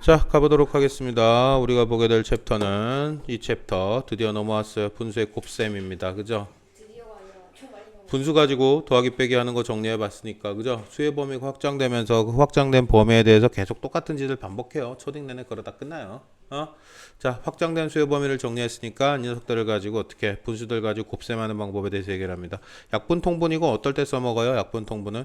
자, 가보도록 하겠습니다. 우리가 보게 될 챕터는 이 챕터 드디어 넘어왔어요. 분수의 곱셈입니다. 그죠? 분수 가지고 더하기 빼기 하는 거 정리해 봤으니까, 그죠? 수의 범위가 확장되면서 그 확장된 범위에 대해서 계속 똑같은 짓을 반복해요. 초딩 내내 그러다 끝나요. 자, 확장된 수의 범위를 정리했으니까 이 녀석들을 가지고 어떻게 분수들 가지고 곱셈하는 방법에 대해서 얘기를 합니다. 약분 통분이고 어떨 때 써먹어요? 약분 통분은?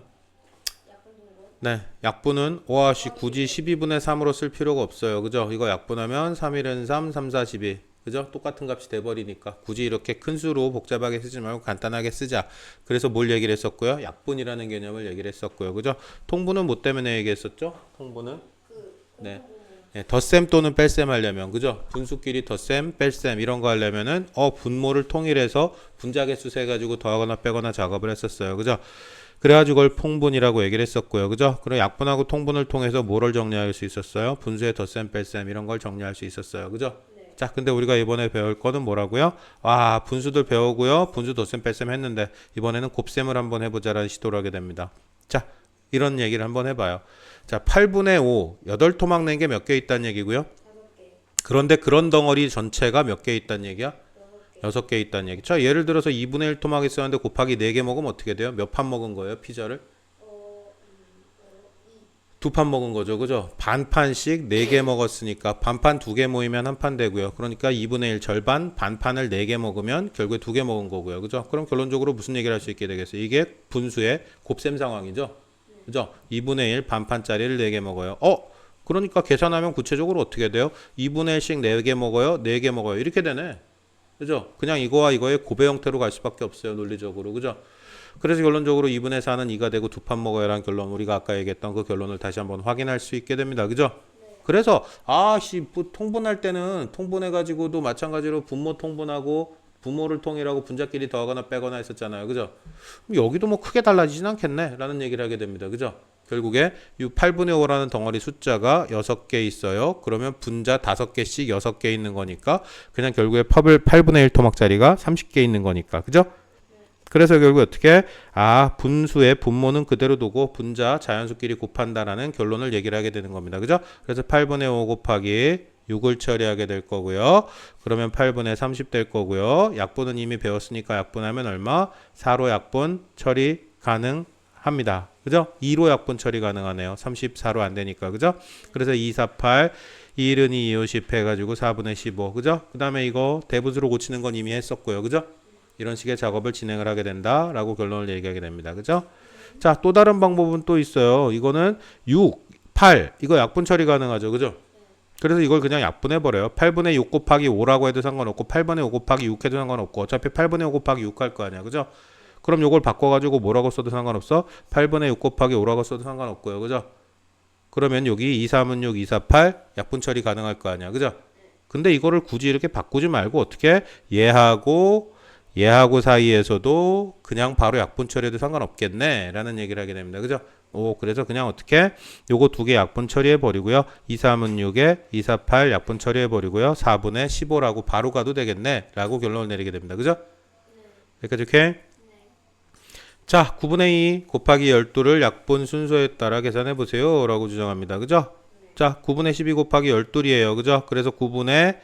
네, 약분은 오아씨 굳이 12분의 3으로 쓸 필요가 없어요. 그죠? 이거 약분하면 3, 1은 3, 3, 4, 12. 그죠? 똑같은 값이 돼버리니까 굳이 이렇게 큰 수로 복잡하게 쓰지 말고 간단하게 쓰자. 그래서 뭘 얘기를 했었고요? 약분이라는 개념을 얘기를 했었고요. 그죠? 통분은 뭐 때문에 얘기했었죠? 통분은? 네. 네, 덧셈 또는 뺄셈 하려면, 그죠? 분수끼리 덧셈, 뺄셈 이런 거 하려면은 분모를 통일해서 분자개수 세 가지고 더하거나 빼거나 작업을 했었어요. 그죠? 그래가지고 그걸 통분이라고 얘기를 했었고요. 그죠? 그리고 약분하고 통분을 통해서 뭐를 정리할 수 있었어요? 분수의 덧셈, 뺄셈 이런 걸 정리할 수 있었어요. 그죠? 네. 자, 근데 우리가 이번에 배울 거는 뭐라고요? 분수들 배우고요. 분수 덧셈, 뺄셈 했는데 이번에는 곱셈을 한번 해보자라는 시도를 하게 됩니다. 자, 이런 얘기를 한번 해봐요. 자, 8분의 5, 8토막 낸 게 몇 개 있다는 얘기고요. 그런데 그런 덩어리 전체가 몇 개 있다는 얘기야? 6개 있다는 얘기. 자, 예를 들어서 2분의 1 토막이 있었는데 곱하기 4개 먹으면 어떻게 돼요? 몇 판 먹은 거예요? 피자를? 두 판 먹은 거죠. 그죠? 반판씩 4개 먹었으니까 반판 2개 모이면 한 판 되고요. 그러니까 2분의 1 절반 반판을 4개 먹으면 결국에 2개 먹은 거고요. 그죠? 그럼 결론적으로 무슨 얘기를 할 수 있게 되겠어요? 이게 분수의 곱셈 상황이죠. 그죠? 2분의 1 반판짜리를 4개 먹어요. 그러니까 계산하면 구체적으로 어떻게 돼요? 2분의 1씩 4개 먹어요. 4개 먹어요. 이렇게 되네. 그죠? 그냥 이거와 이거의 고배 형태로 갈 수밖에 없어요. 논리적으로. 그죠? 그래서 결론적으로 2분의 4는 2가 되고 2판 먹어야라는 결론, 우리가 아까 얘기했던 그 결론을 다시 한번 확인할 수 있게 됩니다. 그죠? 그래서 통분할 때는 통분해가지고도 마찬가지로 분모 통분하고 분모를 통일하고 분자끼리 더하거나 빼거나 했었잖아요. 그죠? 그럼 여기도 뭐 크게 달라지진 않겠네 라는 얘기를 하게 됩니다. 그죠? 결국에 이 8분의 5라는 덩어리 숫자가 6개 있어요. 그러면 분자 5개씩 6개 있는 거니까 그냥 결국에 8분의 1 토막짜리가 30개 있는 거니까. 그죠? 그래서 결국 어떻게 분수의 분모는 그대로 두고 분자 자연수끼리 곱한다라는 결론을 얘기를 하게 되는 겁니다. 그죠? 그래서 8분의 5 곱하기 6을 처리하게 될 거고요. 그러면 8분의 30 될 거고요. 약분은 이미 배웠으니까 약분하면 얼마? 4로 약분 처리 가능합니다. 그죠? 2로 약분 처리 가능하네요. 34로 안 되니까. 그죠? 그래서 2, 4, 8, 2, 1은 2, 5, 10 해가지고 4분의 15. 그죠? 그 다음에 이거 대분수로 고치는 건 이미 했었고요. 그죠? 이런 식의 작업을 진행을 하게 된다라고 결론을 얘기하게 됩니다. 그죠? 자, 또 다른 방법은 또 있어요. 이거는 6, 8 이거 약분 처리 가능하죠. 그죠? 그래서 이걸 그냥 약분해 버려요. 8분의 6 곱하기 5라고 해도 상관없고 8분의 5 곱하기 6 해도 상관없고 어차피 8분의 5 곱하기 6 할 거 아니야. 그죠? 그럼 요걸 바꿔가지고 뭐라고 써도 상관없어? 8분의 6 곱하기 5라고 써도 상관없고요. 그죠? 그러면 여기 2, 3은 6, 2, 4, 8 약분 처리 가능할 거 아니야. 그죠? 근데 이거를 굳이 이렇게 바꾸지 말고 어떻게 얘하고 사이에서도 그냥 바로 약분 처리해도 상관없겠네 라는 얘기를 하게 됩니다. 그죠? 그래서 그냥 어떻게 요거 두 개 약분 처리해 버리고요. 2, 3은 6에 2, 4, 8 약분 처리해 버리고요. 4분의 15라고 바로 가도 되겠네 라고 결론을 내리게 됩니다. 그죠? 여기까지 오케이? 자, 9분의 2 곱하기 12를 약분 순서에 따라 계산해 보세요 라고 주장합니다. 그죠? 자, 9분의 12 곱하기 12이에요. 그죠? 그래서 9분의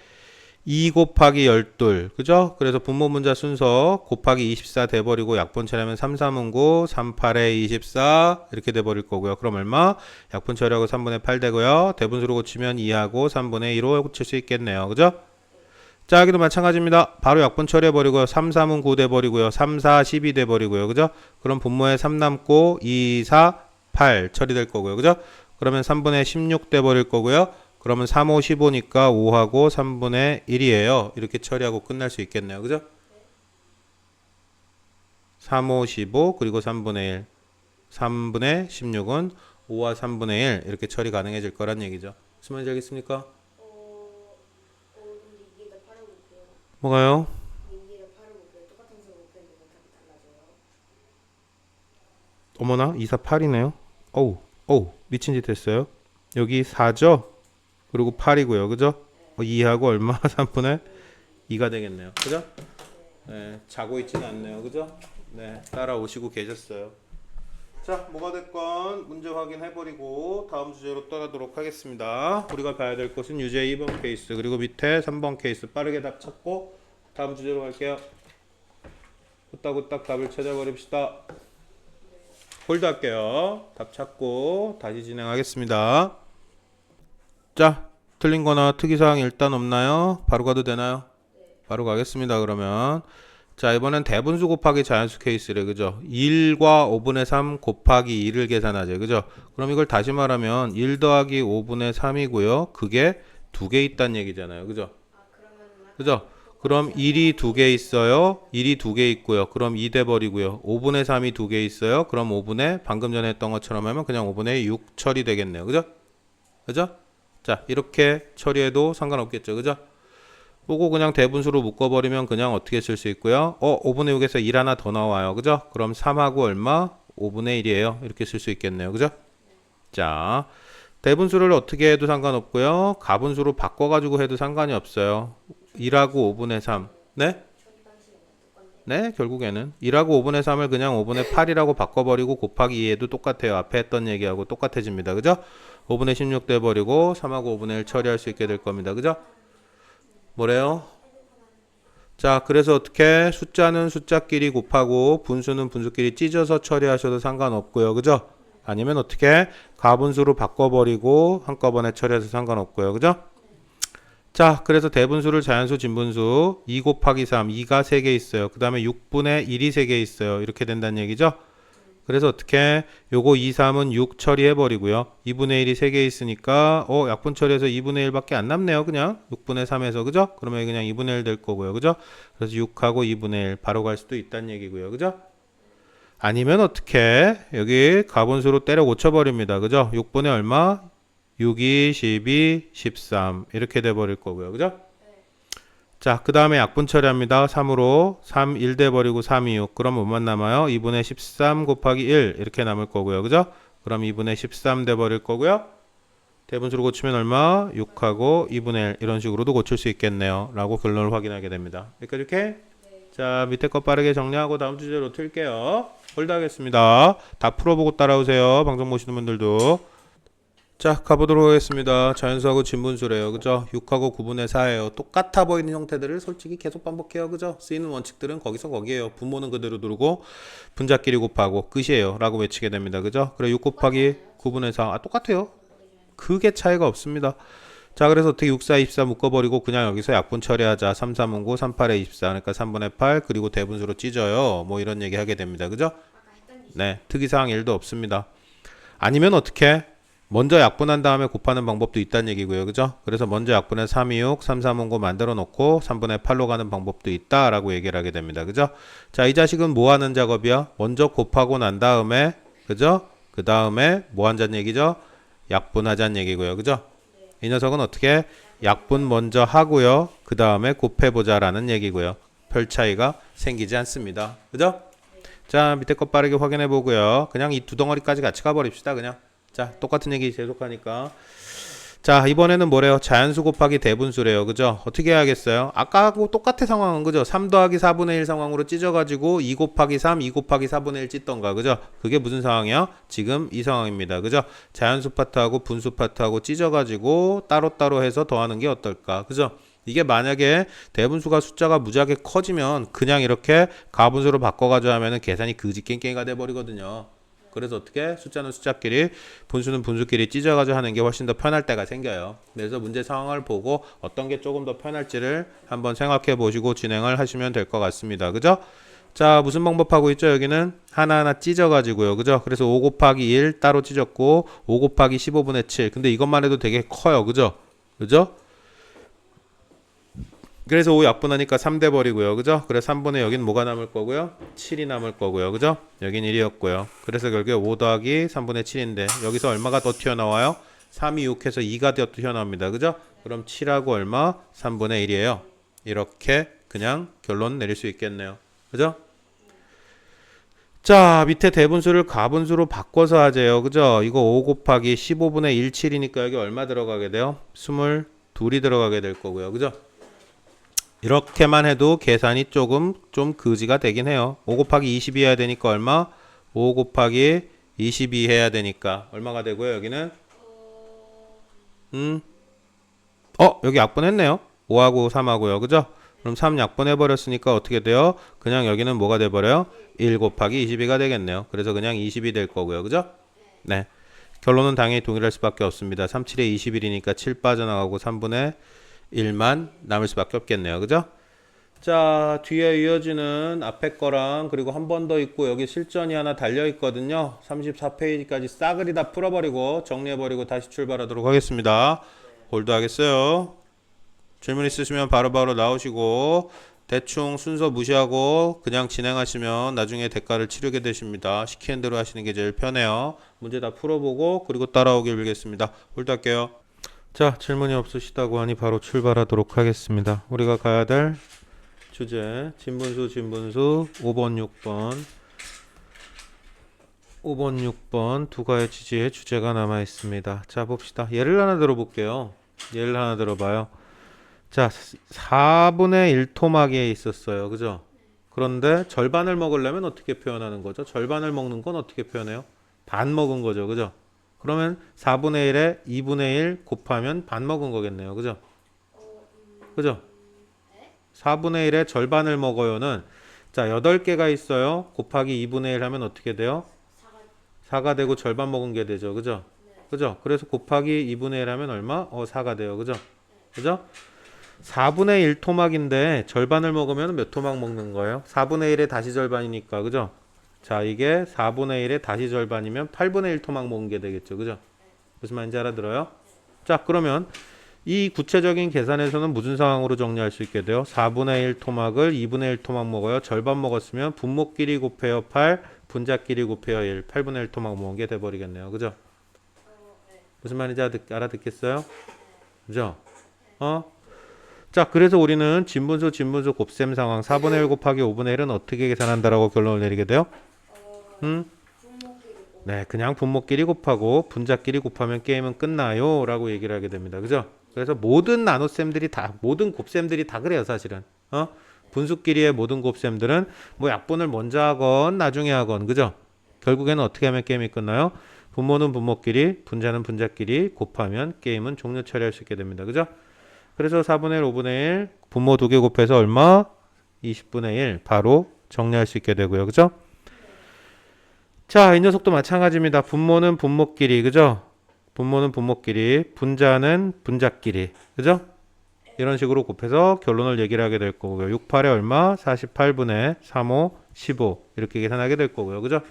2 곱하기 12. 그죠? 그래서 분모 분자 순서 곱하기 24 돼버리고 약분 처리하면 3, 3은 9, 3, 8에 24 이렇게 돼버릴 거고요. 그럼 얼마? 약분 처리하고 3분의 8 되고요. 대분수로 고치면 2하고 3분의 2로 고칠 수 있겠네요. 그죠? 자, 여기도 마찬가지입니다. 바로 약분 처리해버리고요. 3, 3은 9 돼버리고요. 3, 4, 12 돼버리고요. 그죠? 그럼 분모에 3 남고 2, 4, 8 처리될 거고요. 그죠? 그러면 3분의 16 돼버릴 거고요. 그러면 3, 5, 15니까 5하고 3분의 1이에요. 이렇게 처리하고 끝날 수 있겠네요. 그죠? 3, 5, 15 그리고 3분의 1. 3분의 16은 5와 3분의 1 이렇게 처리 가능해질 거란 얘기죠. 무슨 말인지 알겠습니까? 뭐가요? 어머나 2, 4, 8이네요. 어우 미친 짓 했어요. 여기 4죠? 그리고 8이고요. 그죠? 2하고 얼마? 3분의 2가 되겠네요. 그죠? 네, 자고 있지는 않네요. 그죠? 네, 따라오시고 계셨어요. 자, 뭐가 됐건 문제 확인해버리고 다음 주제로 떠나도록 하겠습니다. 우리가 봐야 될 것은 유제 2번 케이스 그리고 밑에 3번 케이스 빠르게 답 찾고 다음 주제로 갈게요. 후딱후딱 답을 찾아버립시다. 홀드할게요. 답 찾고 다시 진행하겠습니다. 자, 틀린 거나 특이사항 일단 없나요? 바로 가도 되나요? 바로 가겠습니다. 그러면 자, 이번엔 대분수 곱하기 자연수 케이스래. 그죠? 1과 5분의 3 곱하기 2를 계산하죠. 그죠? 그럼 이걸 다시 말하면 1 더하기 5분의 3이고요. 그게 두 개 있다는 얘기잖아요. 그죠? 그죠? 그럼 1이 두 개 있어요. 1이 두 개 있고요. 그럼 2 돼버리고요. 5분의 3이 두 개 있어요. 그럼 5분의 방금 전에 했던 것처럼 하면 그냥 5분의 6 처리되겠네요. 그죠? 그죠? 자, 이렇게 처리해도 상관없겠죠. 그죠? 보고 그냥 대분수로 묶어버리면 그냥 어떻게 쓸 수 있고요. 5분의 6에서 1 하나 더 나와요. 그죠? 그럼 3하고 얼마? 5분의 1이에요. 이렇게 쓸 수 있겠네요. 그죠? 자, 대분수를 어떻게 해도 상관없고요. 가분수로 바꿔가지고 해도 상관이 없어요. 1하고 5분의 3. 네? 네, 결국에는 1하고 5분의 3을 그냥 5분의 8이라고 바꿔버리고 곱하기 2에도 똑같아요. 앞에 했던 얘기하고 똑같아집니다. 그죠? 5분의 16 돼버리고 3하고 5분의 1 처리할 수 있게 될 겁니다. 그죠? 뭐래요? 자, 그래서 어떻게 숫자는 숫자끼리 곱하고 분수는 분수끼리 찢어서 처리하셔도 상관없고요. 그죠? 아니면 어떻게 가분수로 바꿔버리고 한꺼번에 처리해서 상관없고요. 그죠? 자, 그래서 대분수를 자연수, 진분수 2 곱하기 3, 2가 3개 있어요. 그 다음에 6분의 1이 3개 있어요. 이렇게 된다는 얘기죠? 그래서 어떻게 요거 2, 3은 6 처리해버리고요. 2분의 1이 3개 있으니까 약분 처리해서 2분의 1밖에 안 남네요. 그냥 6분의 3에서 그죠? 그러면 그냥 2분의 1 될 거고요. 그죠? 그래서 6하고 2분의 1 바로 갈 수도 있다는 얘기고요. 그죠? 아니면 어떻게 여기 가분수로 때려 고쳐버립니다. 그죠? 6분의 얼마? 6이 12, 13 이렇게 돼버릴 거고요. 그죠? 자, 그 다음에 약분 처리합니다. 3으로 3, 1 돼버리고 3, 2, 6 그럼 뭐만 남아요? 2분의 13 곱하기 1 이렇게 남을 거고요. 그죠? 그럼 2분의 13 돼버릴 거고요. 대분수로 고치면 얼마? 6하고 2분의 1 이런 식으로도 고칠 수 있겠네요. 라고 결론을 확인하게 됩니다. 여기까지 이렇게? 자, 밑에 거 빠르게 정리하고 다음 주제로 틀게요. 홀드 하겠습니다. 다 풀어보고 따라오세요. 방송 보시는 분들도. 자, 가보도록 하겠습니다. 자연수하고 진분수래요. 그죠? 6하고 9분의 4예요. 똑같아 보이는 형태들을 솔직히 계속 반복해요. 그죠? 쓰이는 원칙들은 거기서 거기에요. 분모는 그대로 두르고 분자끼리 곱하고 끝이에요. 라고 외치게 됩니다. 그죠? 그래 6 곱하기 9분의 4. 똑같아요. 크게 차이가 없습니다. 자, 그래서 어떻게 6, 4, 24 묶어버리고 그냥 여기서 약분 처리하자. 3, 3, 9, 3, 8에 24. 그러니까 3분의 8 그리고 대분수로 찢어요. 뭐 이런 얘기 하게 됩니다. 그죠? 네, 특이사항 1도 없습니다. 아니면 어떻게? 먼저 약분한 다음에 곱하는 방법도 있다는 얘기고요. 그죠? 그래서 먼저 약분해 3, 2, 6, 3, 3, 9 만들어 놓고 3분의 8로 가는 방법도 있다라고 얘기를 하게 됩니다. 그죠? 자, 이 자식은 뭐 하는 작업이야? 먼저 곱하고 난 다음에, 그죠? 그 다음에 뭐 한다는 얘기죠? 약분하자는 얘기고요. 그죠? 이 녀석은 어떻게? 약분 먼저 하고요. 그 다음에 곱해보자라는 얘기고요. 별 차이가 생기지 않습니다. 그죠? 자, 밑에 거 빠르게 확인해 보고요. 그냥 이 두 덩어리까지 같이 가버립시다. 그냥. 자, 똑같은 얘기 계속하니까. 자, 이번에는 뭐래요? 자연수 곱하기 대분수래요. 그죠? 어떻게 해야겠어요? 아까하고 똑같은 상황은 그죠? 3 더하기 4분의 1 상황으로 찢어가지고 2 곱하기 3, 2 곱하기 4분의 1 찢던가. 그죠? 그게 무슨 상황이야? 지금 이 상황입니다. 그죠? 자연수 파트하고 분수 파트하고 찢어가지고 따로따로 해서 더하는 게 어떨까? 그죠? 이게 만약에 대분수가 숫자가 무지하게 커지면 그냥 이렇게 가분수로 바꿔가지고 하면은 계산이 그지 깽깽이가 돼버리거든요. 그래서 어떻게 숫자는 숫자끼리 분수는 분수끼리 찢어가지고 하는 게 훨씬 더 편할 때가 생겨요. 그래서 문제 상황을 보고 어떤 게 조금 더 편할지를 한번 생각해 보시고 진행을 하시면 될 것 같습니다. 그죠? 자, 무슨 방법 하고 있죠? 여기는 하나하나 찢어가지고요. 그죠? 그래서 5 곱하기 1 따로 찢었고 5 곱하기 15분의 7 근데 이것만 해도 되게 커요. 그죠? 그죠? 그래서 5 약분하니까 3 돼버리고요. 그죠? 그래서 3분의 여긴 뭐가 남을 거고요? 7이 남을 거고요. 그죠? 여긴 1이었고요. 그래서 결국에 5 더하기 3분의 7인데 여기서 얼마가 더 튀어나와요? 3이 6해서 2가 더 튀어나옵니다. 그죠? 그럼 7하고 얼마? 3분의 1이에요. 이렇게 그냥 결론 내릴 수 있겠네요. 그죠? 자, 밑에 대분수를 가분수로 바꿔서 하재요. 그죠? 이거 5 곱하기 15분의 1, 7이니까 여기 얼마 들어가게 돼요? 22이 들어가게 될 거고요. 그죠? 이렇게만 해도 계산이 조금 좀 그지가 되긴 해요. 5 곱하기 20이 해야 되니까 얼마? 5 곱하기 22 해야 되니까 얼마가 되고요. 여기는 여기 약분했네요. 5하고 3하고요. 그죠? 그럼 3 약분해버렸으니까 어떻게 돼요? 그냥 여기는 뭐가 돼버려요? 1 곱하기 22가 되겠네요. 그래서 그냥 20이 될 거고요. 그죠? 네. 결론은 당연히 동일할 수밖에 없습니다. 37에 21이니까 7 빠져나가고 3분의 1만 남을 수밖에 없겠네요. 그죠? 자, 뒤에 이어지는 앞에 거랑 그리고 한 번 더 있고 여기 실전이 하나 달려 있거든요. 34페이지까지 싸그리 다 풀어버리고 정리해버리고 다시 출발하도록 하겠습니다. 홀드 하겠어요. 질문 있으시면 바로바로 나오시고 대충 순서 무시하고 그냥 진행하시면 나중에 대가를 치르게 되십니다. 시키는 대로 하시는 게 제일 편해요. 문제 다 풀어보고 그리고 따라오길 빌겠습니다. 홀드 할게요. 자, 질문이 없으시다고 하니 바로 출발하도록 하겠습니다. 우리가 가야 될 주제 진분수 5번 6번 두 가지 지지의 주제가 남아 있습니다. 자, 봅시다. 예를 하나 들어볼게요. 예를 하나 들어봐요. 자, 4분의 1 토막에 있었어요. 그죠? 그런데 절반을 먹으려면 어떻게 표현하는 거죠? 절반을 먹는 건 어떻게 표현해요? 반 먹은 거죠. 그죠? 그러면 4분의 1에 2분의 1 곱하면 반 먹은 거겠네요. 그죠? 그죠? 4분의 1의 절반을 먹어요는 자 8개가 있어요. 곱하기 2분의 1 하면 어떻게 돼요? 4가 되고 절반 먹은 게 되죠. 그죠? 그죠? 그래서 곱하기 2분의 1 하면 얼마? 4가 돼요. 그죠? 그죠? 4분의 1 토막인데 절반을 먹으면 몇 토막 먹는 거예요? 4분의 1의 다시 절반이니까. 그죠? 자, 이게 4분의 1의 다시 절반이면 8분의 1 토막 먹은 게 되겠죠. 그죠? 무슨 말인지 알아들어요? 자, 그러면 이 구체적인 계산에서는 무슨 상황으로 정리할 수 있게 돼요? 4분의 1 토막을 2분의 1 토막 먹어요. 절반 먹었으면 분모끼리 곱해요 8, 분자끼리 곱해요 1. 8분의 1 토막 먹은 게 돼버리겠네요. 그죠? 무슨 말인지 알아듣겠어요? 그죠? 자, 그래서 우리는 진분수 곱셈 상황 4분의 1 곱하기 5분의 1은 어떻게 계산한다라고 결론을 내리게 돼요? 네, 그냥 분모끼리 곱하고 분자끼리 곱하면 게임은 끝나요 라고 얘기를 하게 됩니다. 그죠? 그래서 모든 나눗셈들이 다 모든 곱셈들이 다 그래요. 사실은 분수끼리의 모든 곱셈들은 뭐 약분을 먼저 하건 나중에 하건 그죠? 결국에는 어떻게 하면 게임이 끝나요? 분모는 분모끼리 분자는 분자끼리 곱하면 게임은 종료 처리할 수 있게 됩니다. 그죠? 그래서 4분의 1 5분의 1 분모 2개 곱해서 얼마? 20분의 1 바로 정리할 수 있게 되고요. 그죠? 자, 이 녀석도 마찬가지입니다. 분모는 분모끼리, 그죠? 분모는 분모끼리, 분자는 분자끼리, 그죠? 이런 식으로 곱해서 결론을 얘기를 하게 될 거고요. 6, 8에 얼마? 48분의 3, 5, 15 이렇게 계산하게 될 거고요. 그죠?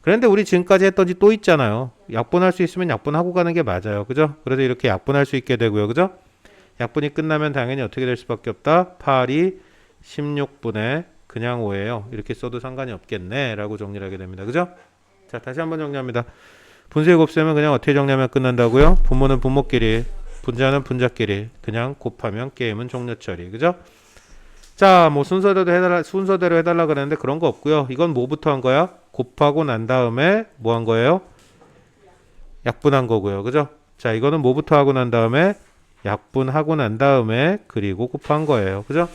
그런데 우리 지금까지 했던 지 또 있잖아요. 약분할 수 있으면 약분하고 가는 게 맞아요. 그죠? 그래서 이렇게 약분할 수 있게 되고요. 그죠? 약분이 끝나면 당연히 어떻게 될 수밖에 없다? 8이 16분의 그냥 5예요. 이렇게 써도 상관이 없겠네 라고 정리를 하게 됩니다. 그죠? 자, 다시 한번 정리합니다. 분수의 곱셈은 그냥 어떻게 정리하면 끝난다고요? 분모는 분모끼리, 분자는 분자끼리 그냥 곱하면 게임은 종료 처리. 그죠? 자, 뭐 순서대로 해달라 그랬는데 그런 거 없고요. 이건 뭐부터 한 거야? 곱하고 난 다음에 뭐 한 거예요? 약분한 거고요. 그죠? 자, 이거는 뭐부터 하고 난 다음에 약분하고 난 다음에 그리고 곱한 거예요. 그죠?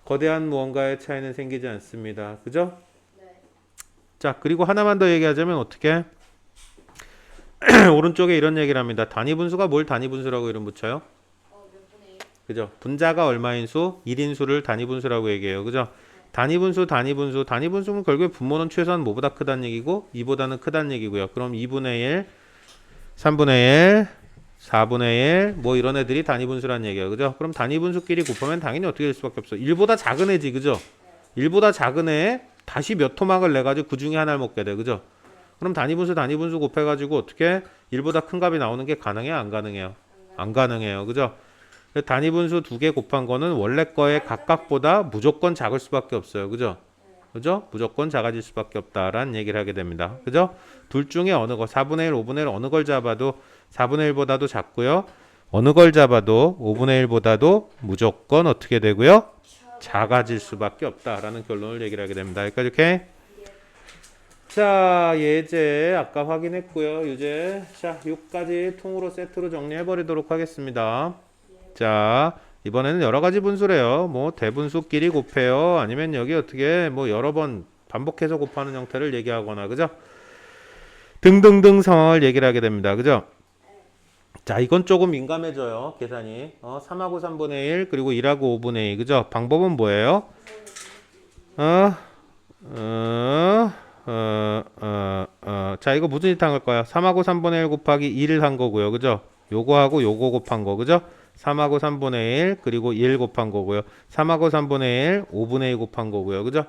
거대한 무언가의 차이는 생기지 않습니다. 그죠? 자, 그리고 하나만 더 얘기하자면 어떻게? 오른쪽에 이런 얘기를 합니다. 단위분수가 뭘 단위분수라고 이름 붙여요? 그죠? 분자가 얼마인 수? 1인 수를 단위분수라고 얘기해요. 그죠? 단위분수는 결국에 분모는 최소한 뭐보다 크다는 얘기고 2보다는 크다는 얘기고요. 그럼 2분의 1, 3분의 1, 4분의 1, 뭐 이런 애들이 단위분수라는 얘기예요. 그죠? 그럼 단위분수끼리 곱하면 당연히 어떻게 될 수밖에 없어. 1보다 작은 애지. 그죠? 1보다 작은 애에 다시 몇 토막을 내가지고 그 중에 하나를 먹게 돼. 그죠? 그럼 단위분수 곱해가지고 어떻게 1보다 큰 값이 나오는 게 가능해요? 안 가능해요? 안 가능해요. 그죠? 단위분수 2개 곱한 거는 원래 거의 각각보다 무조건 작을 수밖에 없어요. 그죠? 그죠? 무조건 작아질 수밖에 없다라는 얘기를 하게 됩니다. 그죠? 둘 중에 어느 거 4분의 1, 5분의 1 어느 걸 잡아도 4분의 1보다도 작고요. 어느 걸 잡아도 5분의 1보다도 무조건 어떻게 되고요? 작아질 수밖에 없다라는 결론을 얘기를 하게 됩니다. 여기까지 오케이? 자, 예제 아까 확인했고요. 유제 자, 6까지 통으로 세트로 정리해 버리도록 하겠습니다. 자, 이번에는 여러 가지 분수래요. 뭐 대분수끼리 곱해요. 아니면 여기 어떻게 뭐 여러 번 반복해서 곱하는 형태를 얘기하거나 그죠? 등등등 상황을 얘기를 하게 됩니다. 그죠? 자, 이건 조금 민감해져요. 계산이. 3하고 3분의 1 그리고 1하고 5분의 2. 그죠? 방법은 뭐예요? 어, 자, 이거 무슨 짓 한 걸까요? 3하고 3분의 1 곱하기 1을 한 거고요. 그죠? 요거하고 요거 곱한 거. 그죠? 3하고 3분의 1 그리고 1 곱한 거고요. 3하고 3분의 1 5분의 2 곱한 거고요. 그죠?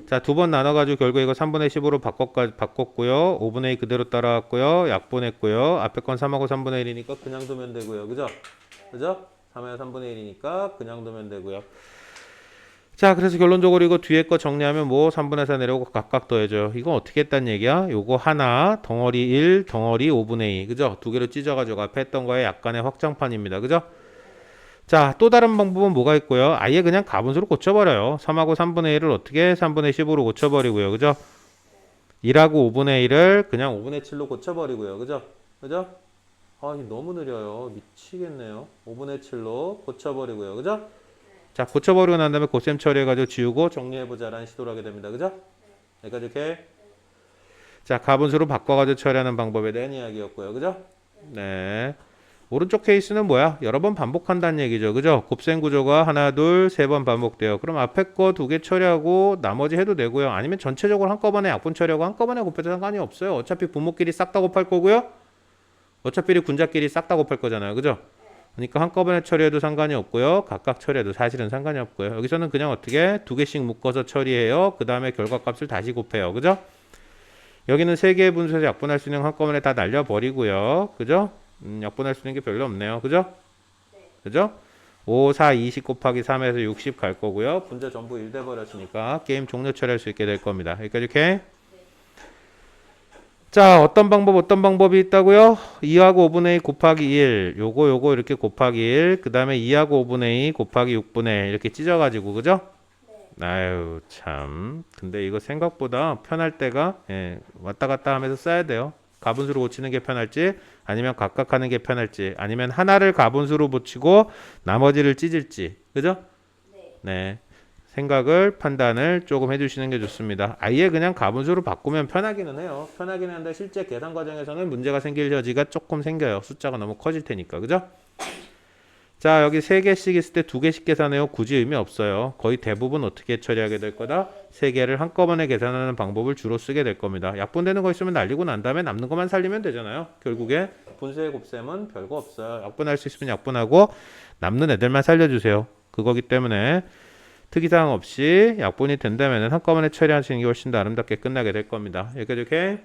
자, 두 번 나눠가지고 결국 이거 3분의 10으로 바꿨고요. 5분의 2 그대로 따라왔고요. 약분했고요. 앞에 건 3하고 3분의 1이니까 그냥 두면 되고요. 그죠? 그죠? 3하고 3분의 1이니까 그냥 두면 되고요. 자, 그래서 결론적으로 이거 뒤에 거 정리하면 뭐 3분의 4 내려오고 각각 더해줘요. 이건 어떻게 했단 얘기야? 요거 하나, 덩어리 1, 덩어리 5분의 2. 그죠? 두 개로 찢어가지고 앞에 했던 거에 약간의 확장판입니다. 그죠? 자, 또 다른 방법은 뭐가 있고요? 아예 그냥 가분수로 고쳐버려요. 3하고 3분의 1을 어떻게 3분의 10으로 고쳐버리고요. 그죠? 1하고 5분의 1을 그냥 5분의 7로 고쳐버리고요. 그죠? 그죠? 아, 이게 너무 느려요. 미치겠네요. 5분의 7로 고쳐버리고요. 그죠? 자, 고쳐버리고 난 다음에 고셈 처리해가지고 지우고 정리해보자라는 시도를 하게 됩니다. 그죠? 여기까지 이렇게. 자, 가분수로 바꿔가지고 처리하는 방법에 대한 이야기였고요. 그죠? 네. 오른쪽 케이스는 뭐야? 여러 번 반복한다는 얘기죠. 그죠? 곱셈 구조가 하나, 둘, 세 번 반복돼요. 그럼 앞에 거 두 개 처리하고 나머지 해도 되고요. 아니면 전체적으로 한꺼번에 약분 처리하고 한꺼번에 곱해도 상관이 없어요. 어차피 부모끼리 싹 다 곱할 거고요. 어차피 군자끼리 싹 다 곱할 거잖아요. 그죠? 그러니까 한꺼번에 처리해도 상관이 없고요. 각각 처리해도 사실은 상관이 없고요. 여기서는 그냥 어떻게 두 개씩 묶어서 처리해요. 그 다음에 결과값을 다시 곱해요. 그죠? 여기는 세 개의 분수에서 약분할 수 있는 거 한꺼번에 다 날려버리고요. 그죠? 약분할 수 있는 게 별로 없네요. 그죠? 그죠? 5, 4, 20 곱하기 3에서 60 갈 거고요. 분자 전부 1 돼버렸으니까 게임 종료 처리할 수 있게 될 겁니다. 여기까지 이렇게. 자, 어떤 방법이 있다고요? 2하고 5분의 2 곱하기 1. 요거 이렇게 곱하기 1. 그 다음에 2하고 5분의 2 곱하기 6분의 1. 이렇게 찢어가지고, 그죠? 아유, 참. 근데 이거 생각보다 편할 때가, 왔다 갔다 하면서 써야 돼요. 가분수로 고치는 게 편할지, 아니면 각각 하는 게 편할지, 아니면 하나를 가분수로 고치고 나머지를 찢을지. 그죠? 네. 생각을 판단을 조금 해주시는 게 좋습니다. 아예 그냥 가분수로 바꾸면 편하기는 해요. 편하기는 한데 실제 계산 과정에서는 문제가 생길 여지가 조금 생겨요. 숫자가 너무 커질 테니까. 그죠? 자, 여기 3개씩 있을 때 2개씩 계산해요. 굳이 의미 없어요. 거의 대부분 어떻게 처리하게 될 거다? 3개를 한꺼번에 계산하는 방법을 주로 쓰게 될 겁니다. 약분되는 거 있으면 날리고 난 다음에 남는 것만 살리면 되잖아요. 결국에 분수의 곱셈은 별거 없어요. 약분할 수 있으면 약분하고 남는 애들만 살려주세요. 그거기 때문에 특이사항 없이 약분이 된다면 한꺼번에 처리하시는 게 훨씬 더 아름답게 끝나게 될 겁니다. 여기까지 이렇게.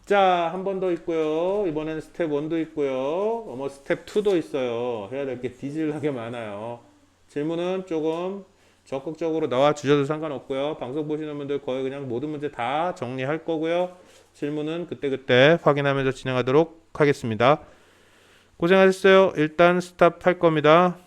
자, 한 번 더 있고요. 이번에는 스텝 1도 있고요. 뭐 스텝 2도 있어요. 해야 될 게 뒤질나게 많아요. 질문은 조금 적극적으로 나와 주셔도 상관없고요. 방송 보시는 분들 거의 그냥 모든 문제 다 정리할 거고요. 질문은 그때그때 확인하면서 진행하도록 하겠습니다. 고생하셨어요. 일단 스탑 할 겁니다.